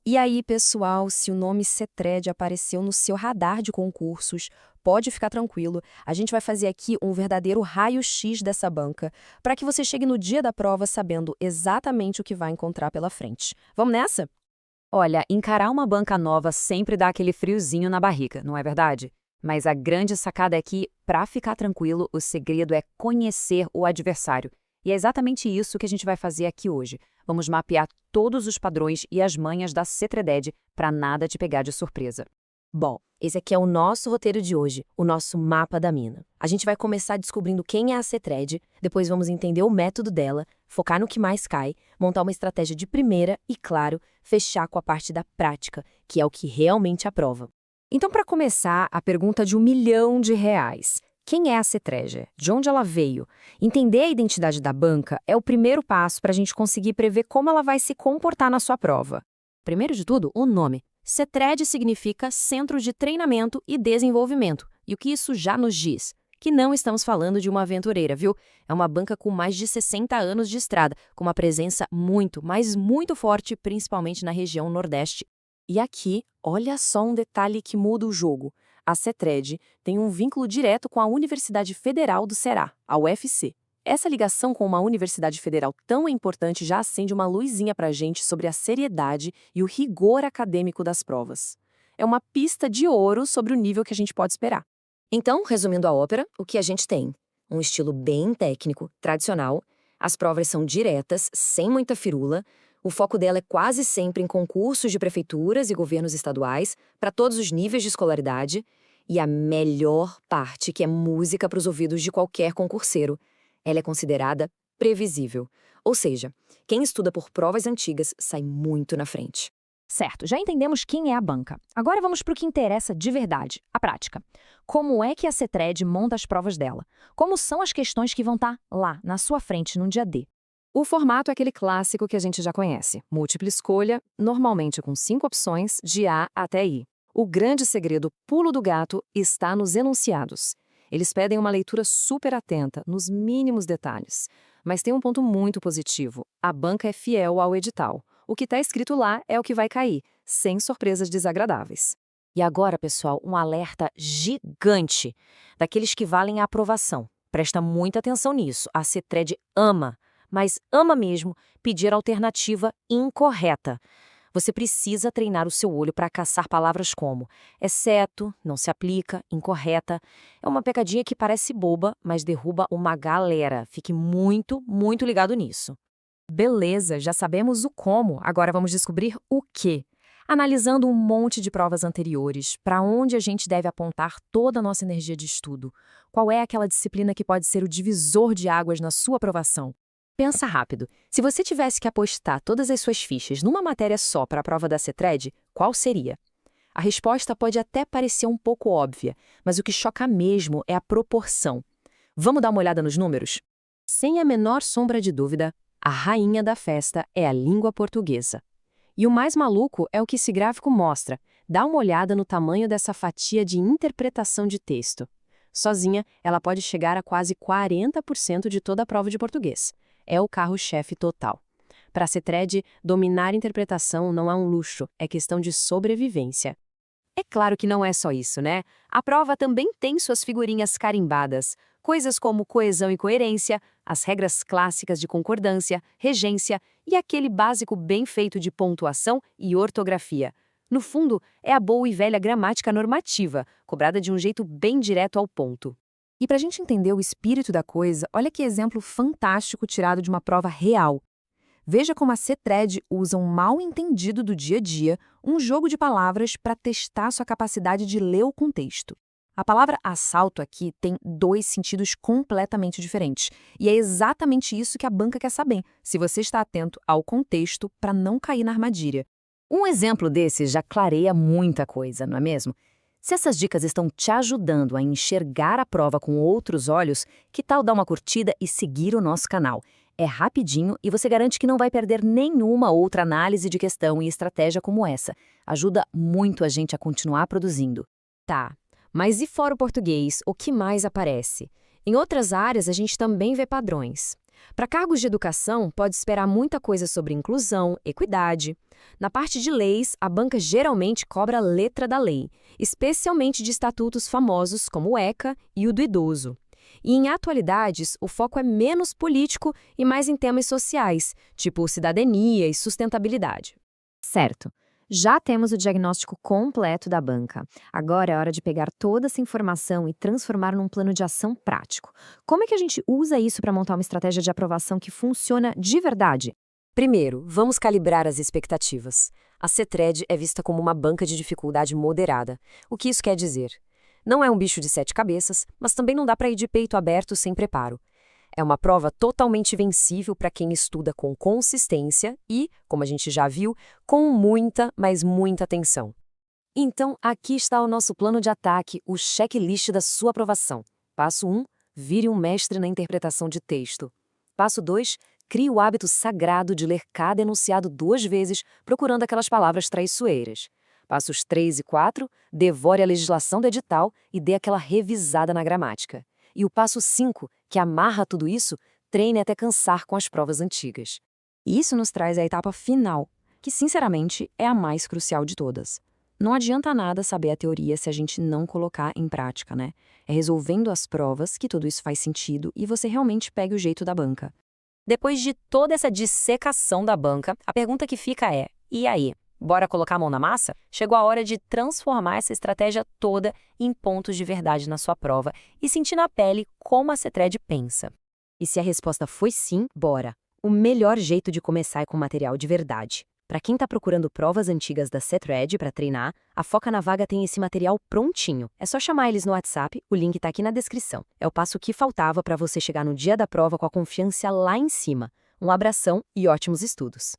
E aí, pessoal, se o nome CETRED apareceu no seu radar de concursos, pode ficar tranquilo. A gente vai fazer aqui um verdadeiro raio-x dessa banca, para que você chegue no dia da prova sabendo exatamente o que vai encontrar pela frente. Vamos nessa? Olha, encarar uma banca nova sempre dá aquele friozinho na barriga, não é verdade? Mas a grande sacada é que, para ficar tranquilo, o segredo é conhecer o adversário. E é exatamente isso que a gente vai fazer aqui hoje. Vamos mapear todos os padrões e as manhas da CETRED para nada te pegar de surpresa. Bom, esse aqui é o nosso roteiro de hoje, o nosso mapa da mina. A gente vai começar descobrindo quem é a CETRED, depois vamos entender o método dela, focar no que mais cai, montar uma estratégia de primeira e, claro, fechar com a parte da prática, que é o que realmente aprova. Então, para começar, a pergunta de R$ 1.000.000. Quem é a CETRED? De onde ela veio? Entender a identidade da banca é o primeiro passo para a gente conseguir prever como ela vai se comportar na sua prova. Primeiro de tudo, o nome. CETRED significa Centro de Treinamento e Desenvolvimento. E o que isso já nos diz? Que não estamos falando de uma aventureira, viu? É uma banca com mais de 60 anos de estrada, com uma presença muito, mas muito forte, principalmente na região Nordeste. E aqui, olha só um detalhe que muda o jogo. A CETRED tem um vínculo direto com a Universidade Federal do Ceará, a UFC. Essa ligação com uma universidade federal tão importante já acende uma luzinha pra gente sobre a seriedade e o rigor acadêmico das provas. É uma pista de ouro sobre o nível que a gente pode esperar. Então, resumindo a ópera, o que a gente tem? Um estilo bem técnico, tradicional, as provas são diretas, sem muita firula, o foco dela é quase sempre em concursos de prefeituras e governos estaduais, para todos os níveis de escolaridade, e a melhor parte, que é música para os ouvidos de qualquer concurseiro. Ela é considerada previsível. Ou seja, quem estuda por provas antigas sai muito na frente. Certo, já entendemos quem é a banca. Agora vamos para o que interessa de verdade, a prática. Como é que a CETRED monta as provas dela? Como são as questões que vão estar lá, na sua frente, no dia D? O formato é aquele clássico que a gente já conhece. Múltipla escolha, normalmente com 5 opções, de A até I. O grande segredo, pulo do gato, está nos enunciados. Eles pedem uma leitura super atenta, nos mínimos detalhes. Mas tem um ponto muito positivo. A banca é fiel ao edital. O que está escrito lá é o que vai cair, sem surpresas desagradáveis. E agora, pessoal, um alerta gigante, daqueles que valem a aprovação. Presta muita atenção nisso. A CETRED ama, mas ama mesmo, pedir a alternativa incorreta. Você precisa treinar o seu olho para caçar palavras como exceto, não se aplica, incorreta. É uma pegadinha que parece boba, mas derruba uma galera. Fique muito, muito ligado nisso. Beleza, já sabemos o como, agora vamos descobrir o quê. Analisando um monte de provas anteriores, para onde a gente deve apontar toda a nossa energia de estudo? Qual é aquela disciplina que pode ser o divisor de águas na sua aprovação? Pensa rápido. Se você tivesse que apostar todas as suas fichas numa matéria só para a prova da CETRED, qual seria? A resposta pode até parecer um pouco óbvia, mas o que choca mesmo é a proporção. Vamos dar uma olhada nos números? Sem a menor sombra de dúvida, a rainha da festa é a língua portuguesa. E o mais maluco é o que esse gráfico mostra. Dá uma olhada no tamanho dessa fatia de interpretação de texto. Sozinha, ela pode chegar a quase 40% de toda a prova de português. É o carro-chefe total. Para a CETRED, dominar a interpretação não é um luxo, é questão de sobrevivência. É claro que não é só isso, né? A prova também tem suas figurinhas carimbadas, coisas como coesão e coerência, as regras clássicas de concordância, regência e aquele básico bem feito de pontuação e ortografia. No fundo, é a boa e velha gramática normativa, cobrada de um jeito bem direto ao ponto. E para a gente entender o espírito da coisa, olha que exemplo fantástico tirado de uma prova real. Veja como a CETRED usa um mal-entendido do dia a dia, um jogo de palavras para testar sua capacidade de ler o contexto. A palavra assalto aqui tem 2 sentidos completamente diferentes. E é exatamente isso que a banca quer saber, se você está atento ao contexto para não cair na armadilha. Um exemplo desse já clareia muita coisa, não é mesmo? Se essas dicas estão te ajudando a enxergar a prova com outros olhos, que tal dar uma curtida e seguir o nosso canal? É rapidinho e você garante que não vai perder nenhuma outra análise de questão e estratégia como essa. Ajuda muito a gente a continuar produzindo. Tá, mas e fora o português, o que mais aparece? Em outras áreas, a gente também vê padrões. Para cargos de educação, pode esperar muita coisa sobre inclusão, equidade. Na parte de leis, a banca geralmente cobra a letra da lei, especialmente de estatutos famosos como o ECA e o do idoso. E em atualidades, o foco é menos político e mais em temas sociais, tipo cidadania e sustentabilidade. Certo. Já temos o diagnóstico completo da banca. Agora é hora de pegar toda essa informação e transformar num plano de ação prático. Como é que a gente usa isso para montar uma estratégia de aprovação que funciona de verdade? Primeiro, vamos calibrar as expectativas. A CETRED é vista como uma banca de dificuldade moderada. O que isso quer dizer? Não é um bicho de 7 cabeças, mas também não dá para ir de peito aberto sem preparo. É uma prova totalmente vencível para quem estuda com consistência e, como a gente já viu, com muita, mas muita atenção. Então, aqui está o nosso plano de ataque, o checklist da sua aprovação. Passo 1, vire um mestre na interpretação de texto. Passo 2, crie o hábito sagrado de ler cada enunciado 2 vezes, procurando aquelas palavras traiçoeiras. Passos 3 e 4, devore a legislação do edital e dê aquela revisada na gramática. E o passo 5, que amarra tudo isso, treine até cansar com as provas antigas. E isso nos traz à etapa final, que sinceramente é a mais crucial de todas. Não adianta nada saber a teoria se a gente não colocar em prática, né? É resolvendo as provas que tudo isso faz sentido e você realmente pega o jeito da banca. Depois de toda essa dissecação da banca, a pergunta que fica é: e aí? Bora colocar a mão na massa? Chegou a hora de transformar essa estratégia toda em pontos de verdade na sua prova e sentir na pele como a CETRED pensa. E se a resposta foi sim, bora! O melhor jeito de começar é com material de verdade. Para quem está procurando provas antigas da CETRED para treinar, a Foca na Vaga tem esse material prontinho. É só chamar eles no WhatsApp, o link está aqui na descrição. É o passo que faltava para você chegar no dia da prova com a confiança lá em cima. Um abração e ótimos estudos!